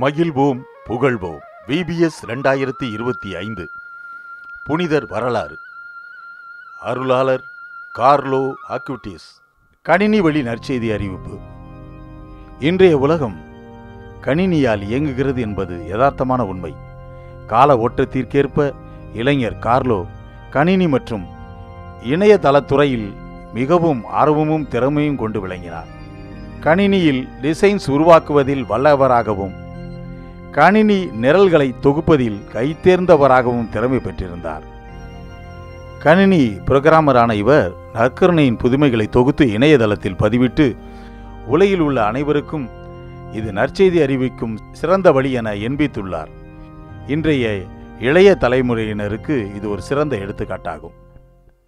மகிழ்வோம் புகழ்வோம். VBS 2025 புனிதர் வரலாறு. அருளாளர் கார்லோ அக்யூட்டிஸ். கணினி வழி நற்செய்தி அறிவிப்பு. இன்றைய உலகம் கணினியால் இயங்குகிறது என்பது யதார்த்தமான உண்மை. கால ஓட்டத்திற்கேற்ப இளைஞர் கார்லோ கணினி மற்றும் இணையதளத்துறையில் மிகவும் ஆர்வமும் திறமையும் கொண்டு விளங்கினார். கணினியில் டிசைன்ஸ் உருவாக்குவதில் வல்லவராகவும் கணினி நிரல்களை தொகுப்பதில் கைத்தேர்ந்தவராகவும் திறமை பெற்றிருந்தார். கணினி புரோகிராமரான இவர் நற்கருணையின் புதுமைகளை தொகுத்து இணையதளத்தில் பதிவிட்டு உலகில் உள்ள அனைவருக்கும் இது நற்செய்தி அறிவிக்கும் சிறந்த வழி என எண்பித்துள்ளார். இன்றைய இளைய தலைமுறையினருக்கு இது ஒரு சிறந்த எடுத்துக்காட்டாகும்.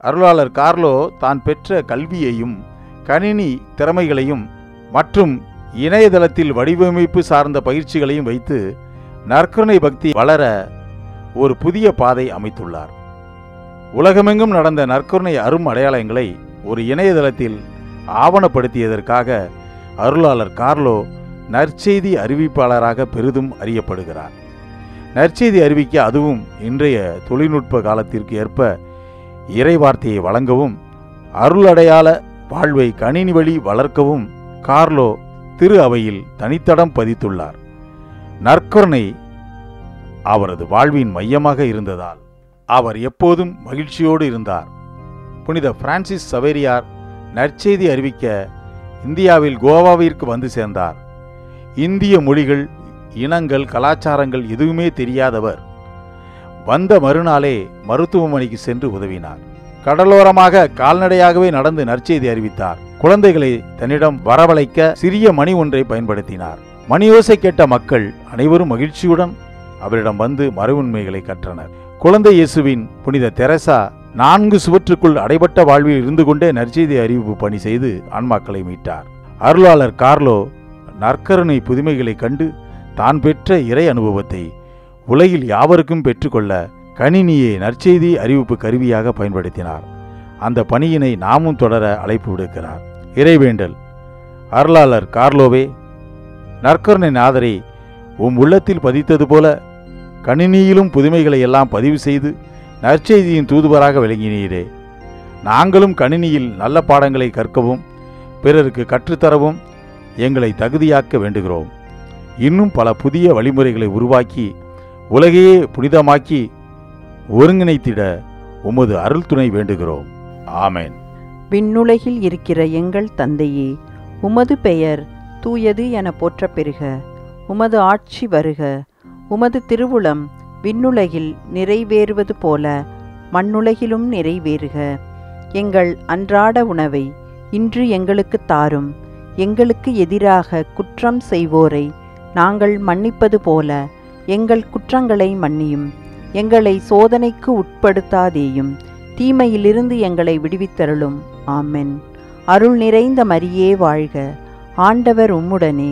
அருளாளர் கார்லோ தான் பெற்ற கல்வியையும் கணினி திறமைகளையும் மற்றும் இணையதளத்தில் வடிவமைப்பு சார்ந்த பயிற்சிகளையும் வைத்து நற்கருணை பக்தி வளர ஒரு புதிய பாதை அமைத்துள்ளார். உலகமெங்கும் நடந்த நற்கருணை அரும் அடையாளங்களை ஒரு இணையதளத்தில் ஆவணப்படுத்தியதற்காக அருளாளர் கார்லோ நற்செய்தி அறிவிப்பாளராக பெரிதும் அறியப்படுகிறார். நற்செய்தி அறிவிக்க, அதுவும் இன்றைய தொழில்நுட்ப காலத்திற்கு ஏற்ப இறைவார்த்தையை வழங்கவும் அருளடையாள வாழ்வை கணினி வழி வளர்க்கவும் கார்லோ திரு அவையில் தனித்தடம் பதித்துள்ளார். நற்கருணை அவரது வாழ்வின் மையமாக இருந்ததால் அவர் எப்போதும் மகிழ்ச்சியோடு இருந்தார். புனித பிரான்சிஸ் சவேரியார் நற்செய்தி அறிவிக்க இந்தியாவில் கோவாவிற்கு வந்து சேர்ந்தார். இந்திய மொழிகள், இனங்கள், கலாச்சாரங்கள் எதுவுமே தெரியாதவர் வந்த மறுநாளே மருத்துவமனைக்கு சென்று உதவினார். கடலோரமாக கால்நடையாகவே நடந்து நற்செய்தி அறிவித்தார். குழந்தைகளை தன்னிடம் வரவழைக்க சிறிய மணி ஒன்றை பயன்படுத்தினார். மணியோசை கேட்ட மக்கள் அனைவரும் மகிழ்ச்சியுடன் அவரிடம் வந்து மறைவுண்மைகளை கற்றனர். குழந்தை இயேசுவின் புனித தெரசா 4 சுவற்றுக்குள் அடைபட்ட வாழ்வில் இருந்து கொண்டே நற்செய்தி அறிவிப்பு பணி செய்து ஆன்மாக்களை மீட்டார். அருளாளர் கார்லோ நற்கருணை புதுமைகளை கண்டு தான் பெற்ற இறை அனுபவத்தை உலகில் யாவருக்கும் பெற்றுக்கொள்ள கணினியை நற்செய்தி அறிவிப்பு கருவியாக பயன்படுத்தினார். அந்த பணியினை நாமும் தொடர அழைப்பு விடுக்கிறார். இறைவேண்டல். அருளாளர் கார்லோவே, நற்கருணை நாதரை உம் உள்ளத்தில் பதித்தது போல கணினியிலும் புதுமைகளை எல்லாம் பதிவு செய்து நற்செய்தியின் தூதுவராக விளங்கினீரே. நாங்களும் கணினியில் நல்ல பாடங்களை கற்கவும் பிறருக்கு கற்றுத்தரவும் எங்களை தகுதியாக்க வேண்டுகிறோம். இன்னும் பல புதிய வழிமுறைகளை உருவாக்கி உலகையே புனிதமாக்கி ஒருங்கிணைத்திட உமது அருள் துணை வேண்டுகிறோம். ஆமேன். விண்ணுலகில் இருக்கிற எங்கள் தந்தையே, உமது பெயர் தூயது என போற்றப் பெறுக. உமது ஆட்சி வருக. உமது திருவுளம் விண்ணுலகில் நிறைவேறுவது போல மண்ணுலகிலும் நிறைவேறுக. எங்கள் அன்றாட உணவை இன்று எங்களுக்கு தாரும். எங்களுக்கு எதிராக குற்றம் செய்வோரை நாங்கள் மன்னிப்பது போல எங்கள் குற்றங்களை மன்னியும். எங்களை சோதனைக்கு உட்படுத்தாதேயும், தீமையிலிருந்து எங்களை விடுவித்தருளும். ஆமென். அருள் நிறைந்த மரியே வாழ்க. ஆண்டவர் உம்முடனே,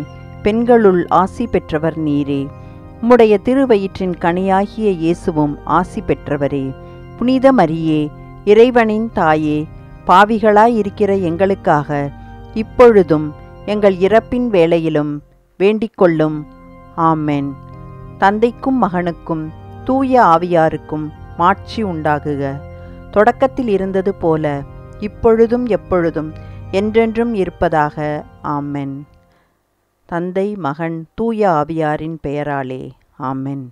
பெண்களுள் ஆசி பெற்றவர் நீரே. உம்முடைய திருவயிற்றின் கனியாகிய இயேசுவும் ஆசி பெற்றவரே. புனித மரியே, இறைவனின் தாயே, பாவிகளாயிருக்கிற எங்களுக்காக இப்பொழுதும் எங்கள் இறப்பின் வேளையிலும் வேண்டிக்கொள்ளும். ஆமென். தந்தைக்கும் மகனுக்கும் தூய ஆவியாருக்கும் மாட்சி உண்டாகுக. தொடக்கத்தில் இருந்தது போல இப்பொழுதும் எப்பொழுதும் என்றென்றும் இருப்பதாக. ஆமென். தந்தை, மகன், தூய ஆவியாரின் பெயராலே. ஆமென்.